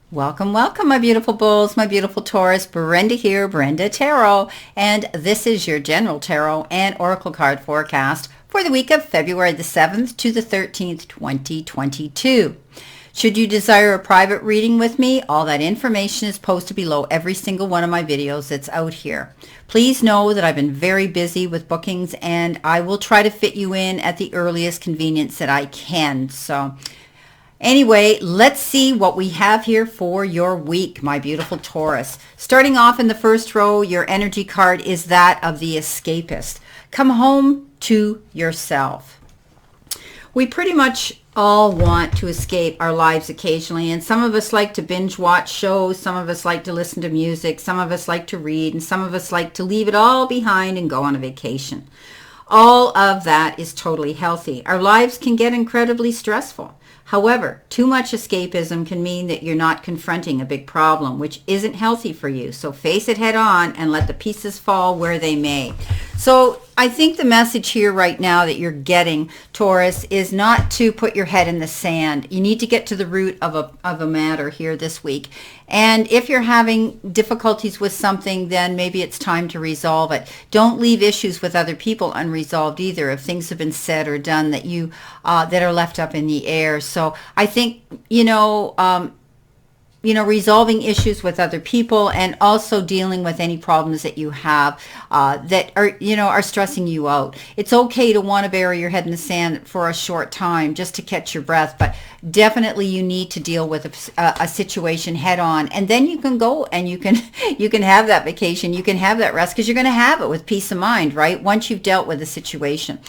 Welcome, welcome, my beautiful bulls, my beautiful Taurus. Brenda here, Brenda Tarot, and this is your general tarot and oracle card forecast for the week of February the 7th to the 13th, 2022. Should you desire a private reading with me, all that information is posted below every single one of my videos that's out here. Please know that I've been very busy with bookings, and I will try to fit you in at the earliest convenience that I can. So anyway, let's see what we have here for your week, my beautiful Taurus. Starting off in the first row, your energy card is that of the escapist. Come home to yourself. We pretty much all want to escape our lives occasionally, and some of us like to binge watch shows, some of us like to listen to music, some of us like to read, and some of us like to leave it all behind and go on a vacation. All of that is totally healthy. Our lives can get incredibly stressful. However, too much escapism can mean that you're not confronting a big problem, which isn't healthy for you. So face it head on and let the pieces fall where they may. So I think the message here right now that you're getting, Taurus, is not to put your head in the sand. You need to get to the root of a matter here this week. And if you're having difficulties with something, then maybe it's time to resolve it. Don't leave issues with other people unresolved either, if things have been said or done that you that are left up in the air. So I think, resolving issues with other people, and also dealing with any problems that you have that are stressing you out. It's okay to want to bury your head in the sand for a short time just to catch your breath, but definitely you need to deal with a situation head on, and then you can go and you can have that vacation, you can have that rest, because you're going to have it with peace of mind, right? Once you've dealt with the situation.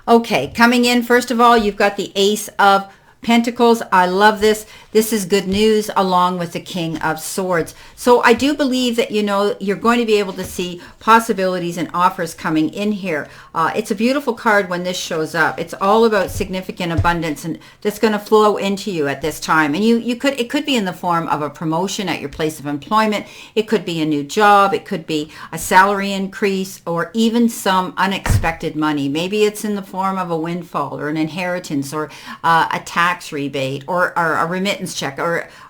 Okay, coming in, first of all, you've got the Ace of Pentacles. I love this. This is good news, along with the King of Swords. So I do believe that, you're going to be able to see possibilities and offers coming in here. It's a beautiful card when this shows up. It's all about significant abundance, and that's going to flow into you at this time. And it could be in the form of a promotion at your place of employment. It could be a new job. It could be a salary increase, or even some unexpected money. Maybe it's in the form of a windfall or an inheritance, or a tax rebate, or a remittance check,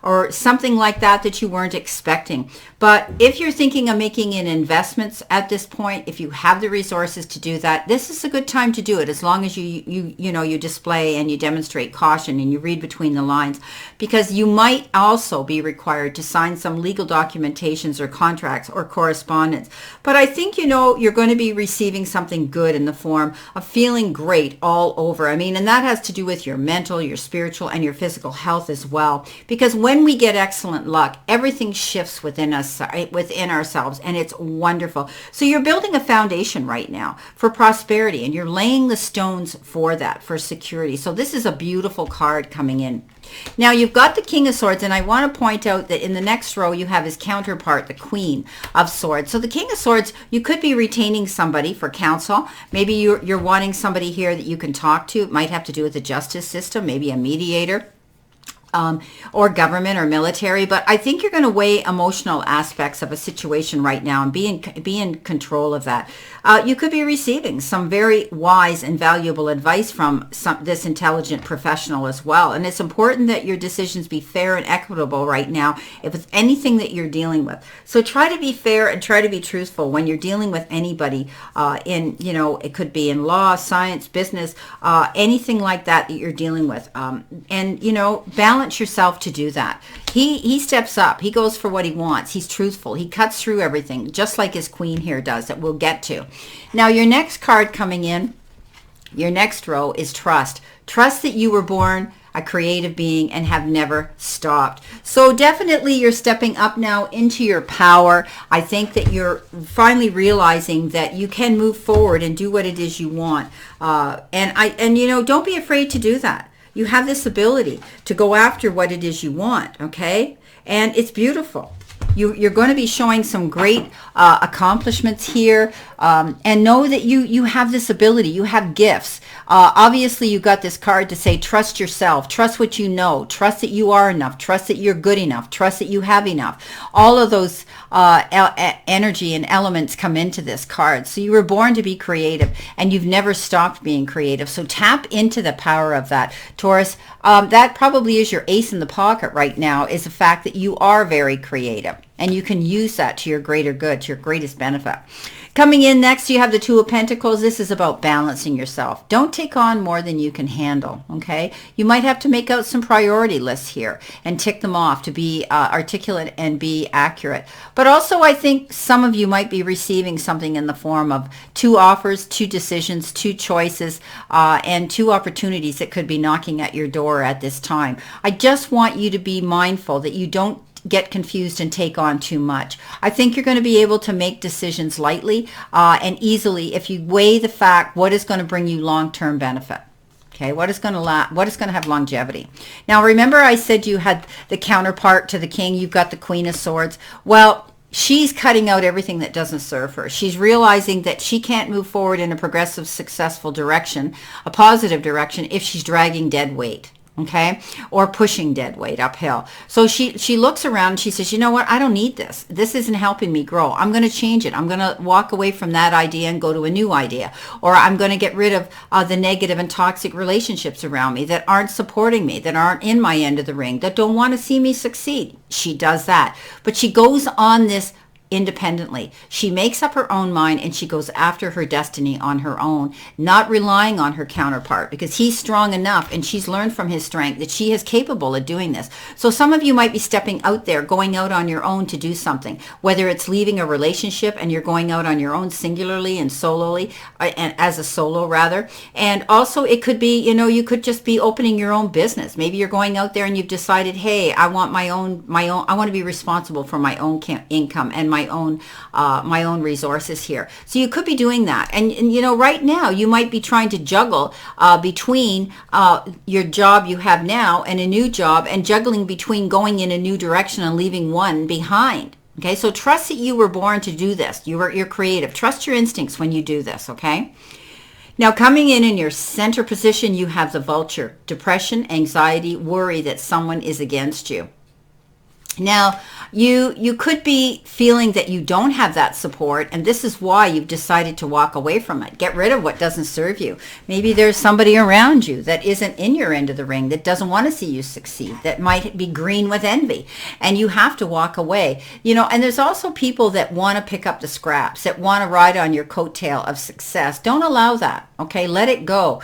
or something like that you weren't expecting. But if you're thinking of making an investments at this point, if you have the resources to do that, this is a good time to do it, as long as you display and you demonstrate caution and you read between the lines, because you might also be required to sign some legal documentations or contracts or correspondence. But I think you're going to be receiving something good in the form of feeling great all over. And that has to do with your mental, your spiritual, and your physical health as well, because when we get excellent luck, everything shifts within ourselves, and it's wonderful. So you're building a foundation right now for prosperity, and you're laying the stones for that, for security. So this is a beautiful card coming in. Now you've got the King of Swords, and I want to point out that in the next row you have his counterpart, the Queen of Swords. So the King of Swords, you could be retaining somebody for counsel. Maybe you're wanting somebody here that you can talk to. It might have to do with the justice system, maybe a mediator. Or government or military, but I think you're going to weigh emotional aspects of a situation right now and be in control of that. You could be receiving some very wise and valuable advice from this intelligent professional as well. And it's important that your decisions be fair and equitable right now if it's anything that you're dealing with. So try to be fair and try to be truthful when you're dealing with anybody it could be in law, science, business, anything like that you're dealing with. Balance yourself to do that. He steps up. He goes for what he wants. He's truthful. He cuts through everything, just like his queen here does, that we'll get to. Now, your next card coming in, your next row, is trust. Trust that you were born a creative being and have never stopped. So definitely you're stepping up now into your power. I think that you're finally realizing that you can move forward and do what it is you want. Don't be afraid to do that. You have this ability to go after what it is you want, okay? And it's beautiful. You're going to be showing some great accomplishments here, and know that you have this ability. You have gifts. Obviously, you got this card to say, trust yourself, trust what you know, trust that you are enough, trust that you're good enough, trust that you have enough. All of those energy and elements come into this card. So you were born to be creative, and you've never stopped being creative. So tap into the power of that, Taurus. That probably is your ace in the pocket right now, is the fact that you are very creative, and you can use that to your greater good, to your greatest benefit. Coming in next, you have the Two of Pentacles. This is about balancing yourself. Don't take on more than you can handle, okay? You might have to make out some priority lists here and tick them off to be articulate and be accurate. But also, I think some of you might be receiving something in the form of 2 offers, 2 decisions, 2 choices, and 2 opportunities that could be knocking at your door at this time. I just want you to be mindful that you don't get confused and take on too much. I think you're going to be able to make decisions lightly and easily if you weigh the fact what is going to bring you long-term benefit. Okay, what is going to have longevity. Now remember, I said you had the counterpart to the King. You've got the Queen of Swords. Well, she's cutting out everything that doesn't serve her. She's realizing that she can't move forward in a progressive, successful direction, a positive direction, if she's dragging dead weight. Okay, or pushing dead weight uphill. So she looks around and she says, you know what, I don't need this. This isn't helping me grow. I'm going to change it. I'm going to walk away from that idea and go to a new idea. Or I'm going to get rid of the negative and toxic relationships around me that aren't supporting me, that aren't in my end of the ring, that don't want to see me succeed. She does that. But she goes on this independently. She makes up her own mind and she goes after her destiny on her own, not relying on her counterpart, because he's strong enough and she's learned from his strength that she is capable of doing this. So some of you might be stepping out there, going out on your own to do something, whether it's leaving a relationship and you're going out on your own singularly and solely, and as a solo rather. And also it could be, you could just be opening your own business. Maybe you're going out there and you've decided, hey, I want my own, I want to be responsible for my own income and my own resources here. So you could be doing that. And right now you might be trying to juggle between your job you have now and a new job, and juggling between going in a new direction and leaving one behind. Okay, so trust that you were born to do this. You're creative. Trust your instincts when you do this, okay? Now coming in your center position, you have the Vulture. Depression, anxiety, worry that someone is against you. Now, you could be feeling that you don't have that support, and this is why you've decided to walk away from it. Get rid of what doesn't serve you. Maybe there's somebody around you that isn't in your end of the ring, that doesn't want to see you succeed, that might be green with envy, and you have to walk away. And there's also people that want to pick up the scraps, that want to ride on your coattail of success. Don't allow that, okay? Let it go.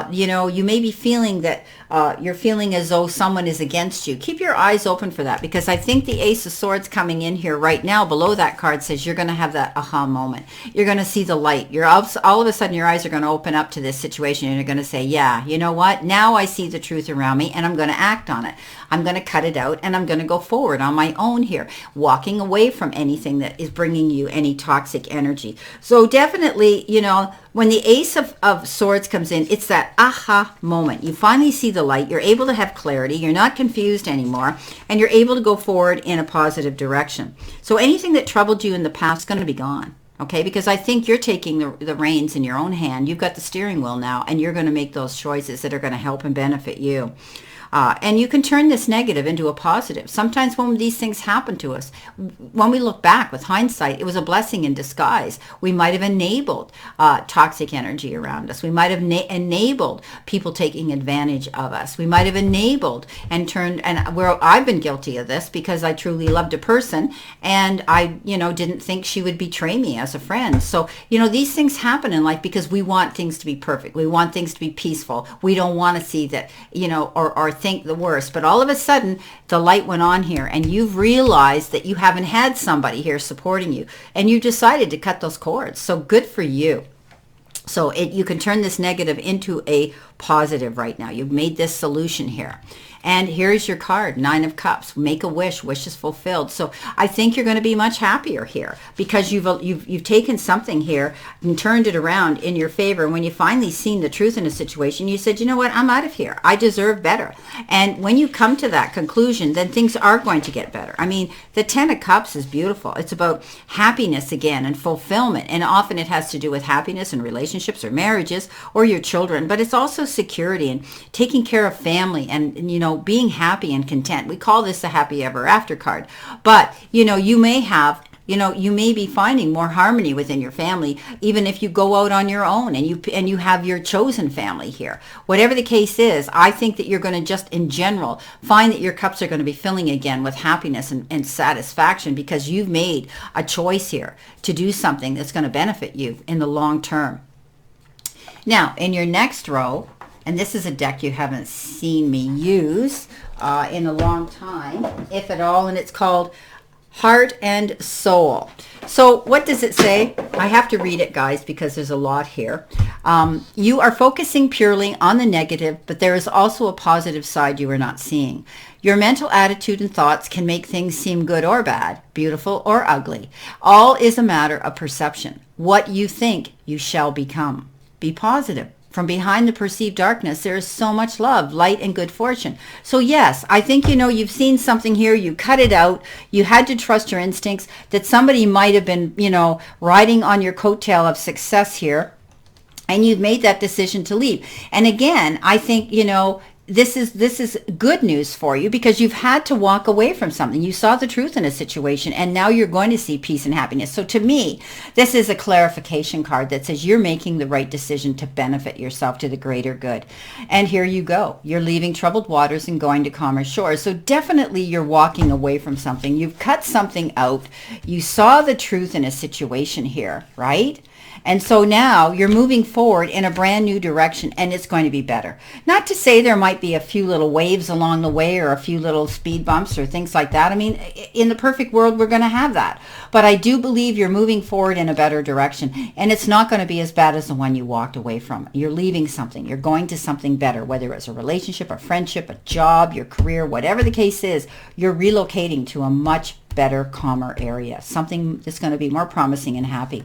You may be feeling that you're feeling as though someone is against you. Keep your eyes open for that, because I think the Ace of Swords coming in here right now below that card says you're going to have that aha moment. You're going to see the light. All of a sudden your eyes are going to open up to this situation, and you're going to say, yeah, you know what? Now I see the truth around me, and I'm going to act on it. I'm going to cut it out, and I'm going to go forward on my own here, walking away from anything that is bringing you any toxic energy. So definitely, when the Ace of Swords comes in, it's that aha moment. You finally see the light. You're able to have clarity. You're not confused anymore, and you're able to go forward in a positive direction. So anything that troubled you in the past is going to be gone. Okay, because I think you're taking the reins in your own hand. You've got the steering wheel now, and you're going to make those choices that are going to help and benefit you. And you can turn this negative into a positive. Sometimes when these things happen to us, when we look back with hindsight, it was a blessing in disguise. We might have enabled toxic energy around us. We might have enabled people taking advantage of us. We might have enabled and turned, and where I've been guilty of this because I truly loved a person, and I, didn't think she would betray me as a friend. So, these things happen in life because we want things to be perfect. We want things to be peaceful. We don't want to see that, or think the worst. But all of a sudden the light went on here, and you've realized that you haven't had somebody here supporting you, and you decided to cut those cords. So good for you. So you can turn this negative into a positive right now. You've made this solution here. And here's your card, 9 of Cups. Make a wish, wish is fulfilled. So I think you're going to be much happier here because you've taken something here and turned it around in your favor. And when you finally seen the truth in a situation, you said, you know what, I'm out of here. I deserve better. And when you come to that conclusion, then things are going to get better. I mean, the 10 of Cups is beautiful. It's about happiness again and fulfillment. And often it has to do with happiness in relationships or marriages or your children. But it's also security and taking care of family and you know, being happy and content. We call this a happy ever after card. But, you know, you may be finding more harmony within your family, even if you go out on your own and you have your chosen family here. Whatever the case is, I think that you're going to just in general find that your cups are going to be filling again with happiness and satisfaction because you've made a choice here to do something that's going to benefit you in the long term. Now, in your next row, and this is a deck you haven't seen me use in a long time, if at all, and it's called Heart and Soul. So what does it say? I have to read it, guys, because there's a lot here. You are focusing purely on the negative, but there is also a positive side you are not seeing. Your mental attitude and thoughts can make things seem good or bad, beautiful or ugly. All is a matter of perception. What you think, you shall become. Be positive. From behind the perceived darkness, there is so much love, light, and good fortune. So yes, I think, you know, you've seen something here. You cut it out. You had to trust your instincts that somebody might have been, you know, riding on your coattail of success here. And you've made that decision to leave. And again, I think, you know, this is good news for you because you've had to walk away from something. You saw the truth in a situation and now you're going to see peace and happiness. So to me, this is a clarification card that says you're making the right decision to benefit yourself to the greater good. And here you go. You're leaving troubled waters and going to calmer shores. So definitely you're walking away from something. You've cut something out. You saw the truth in a situation here, right? And so now you're moving forward in a brand new direction and it's going to be better. Not to say there might be a few little waves along the way or a few little speed bumps or things like that. I mean, in the perfect world, we're going to have that. But I do believe you're moving forward in a better direction and it's not going to be as bad as the one you walked away from. You're leaving something. You're going to something better, whether it's a relationship, a friendship, a job, your career, whatever the case is, you're relocating to a much better, calmer area, something that's going to be more promising and happy.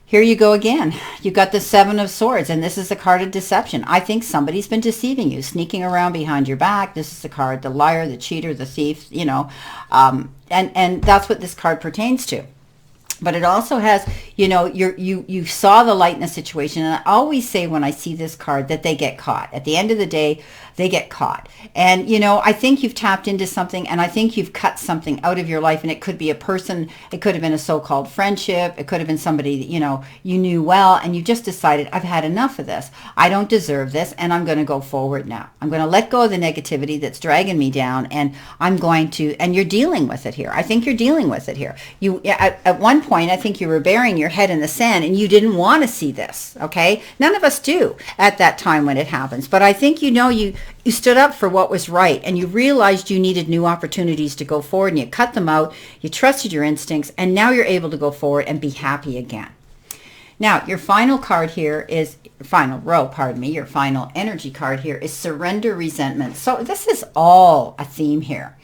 Here you go again. You got the 7 of Swords, and this is the card of deception. I think somebody's been deceiving you, sneaking around behind your back. This is the card, the liar, the cheater, the thief, you know, and that's what this card pertains to. But it also has, you know, you saw the light in a situation. And I always say when I see this card that they get caught. At the end of the day, they get caught. And, you know, I think you've tapped into something and I think you've cut something out of your life. And it could be a person. It could have been a so-called friendship. It could have been somebody that, you know, you knew well. And you just decided, I've had enough of this. I don't deserve this. And I'm going to go forward now. I'm going to let go of the negativity that's dragging me down. And I'm going to, and you're dealing with it here. I think you're dealing with it here. You, at one point, I think you were burying your head in the sand and you didn't want to see this. Okay. None of us do at that time when it happens. But I think, you know, you stood up for what was right and you realized you needed new opportunities to go forward and you cut them out. You trusted your instincts and now you're able to go forward and be happy again. Now, your final card here is, final row, pardon me, your final energy card here is surrender resentment. So this is all a theme here.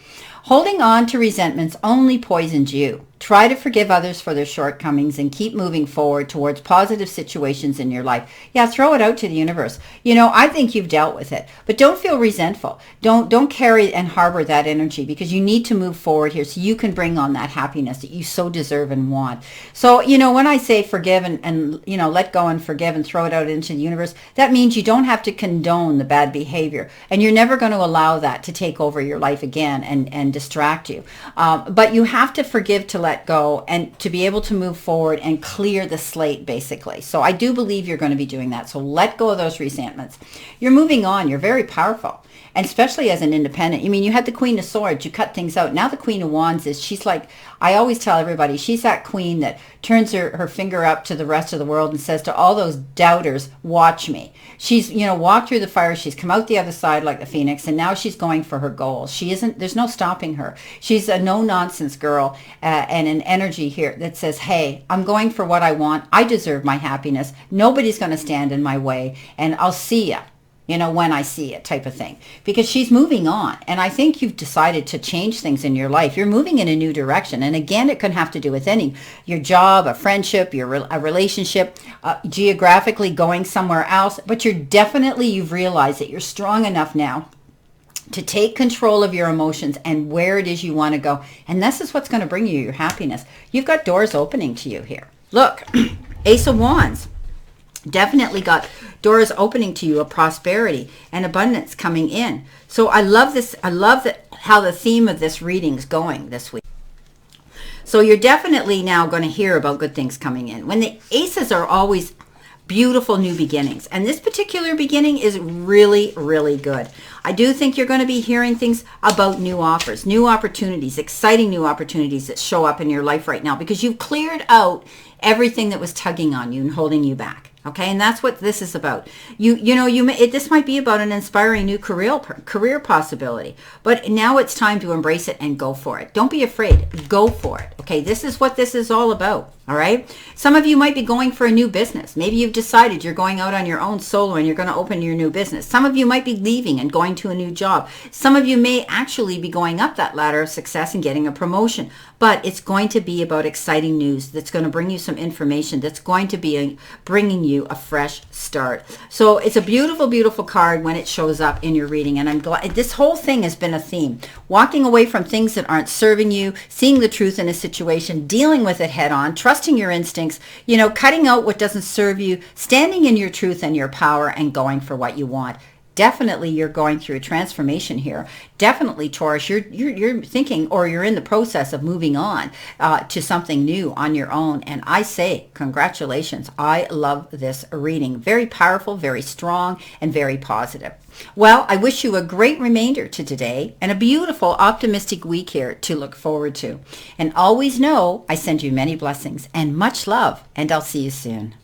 Holding on to resentments only poisons you. Try to forgive others for their shortcomings and keep moving forward towards positive situations in your life. Yeah, throw it out to the universe. You know, I think you've dealt with it, but don't feel resentful. Don't carry and harbor that energy because you need to move forward here so you can bring on that happiness that you so deserve and want. So, you know, when I say forgive and you know, let go and forgive and throw it out into the universe, that means you don't have to condone the bad behavior and you're never going to allow that to take over your life again and distract you. But you have to forgive to let go and to be able to move forward and clear the slate, basically. So I do believe you're going to be doing that. So let go of those resentments. You're moving on. You're very powerful. And especially as an independent, I mean, you had the Queen of Swords, you cut things out. Now the Queen of Wands is, she's like, I always tell everybody, she's that queen that turns her finger up to the rest of the world and says to all those doubters, watch me. She's, you know, walked through the fire. She's come out the other side like the phoenix, and now she's going for her goals. She isn't, there's no stopping her. She's a no-nonsense girl and an energy here that says, hey, I'm going for what I want. I deserve my happiness. Nobody's going to stand in my way, and I'll see ya. when I see it type of thing, because she's moving on. And I think you've decided to change things in your life. You're moving in a new direction. And again, it can have to do with your job, a friendship, a relationship, geographically going somewhere else. But you've realized that you're strong enough now to take control of your emotions and where it is you want to go. And this is what's going to bring you your happiness. You've got doors opening to you here. Look, Ace of Wands. Definitely got doors opening to you of prosperity and abundance coming in. So I love this. I love how the theme of this reading is going this week. So you're definitely now going to hear about good things coming in. When the aces are always beautiful new beginnings. And this particular beginning is really, really good. I do think you're going to be hearing things about new offers, new opportunities, exciting new opportunities that show up in your life right now, because you've cleared out everything that was tugging on you and holding you back. Okay, and that's what this is about. This might be about an inspiring new career possibility, but now it's time to embrace it and go for it. Don't be afraid. Go for it. Okay, this is what this is all about. All right. Some of you might be going for a new business. Maybe you've decided you're going out on your own solo and you're going to open your new business. Some of you might be leaving and going to a new job. Some of you may actually be going up that ladder of success and getting a promotion. But it's going to be about exciting news that's going to bring you some information that's going to be bringing you a fresh start. So it's a beautiful, beautiful card when it shows up in your reading. And I'm glad this whole thing has been a theme. Walking away from things that aren't serving you, seeing the truth in a situation, dealing with it head on, trusting your instincts, cutting out what doesn't serve you, standing in your truth and your power, and going for what you want. Definitely you're going through a transformation here. Definitely, Taurus, you're thinking, or you're in the process of moving on to something new on your own. And I say congratulations. I love this reading. Very powerful, very strong, and very positive. Well, I wish you a great remainder to today and a beautiful, optimistic week here to look forward to. And always know I send you many blessings and much love, and I'll see you soon.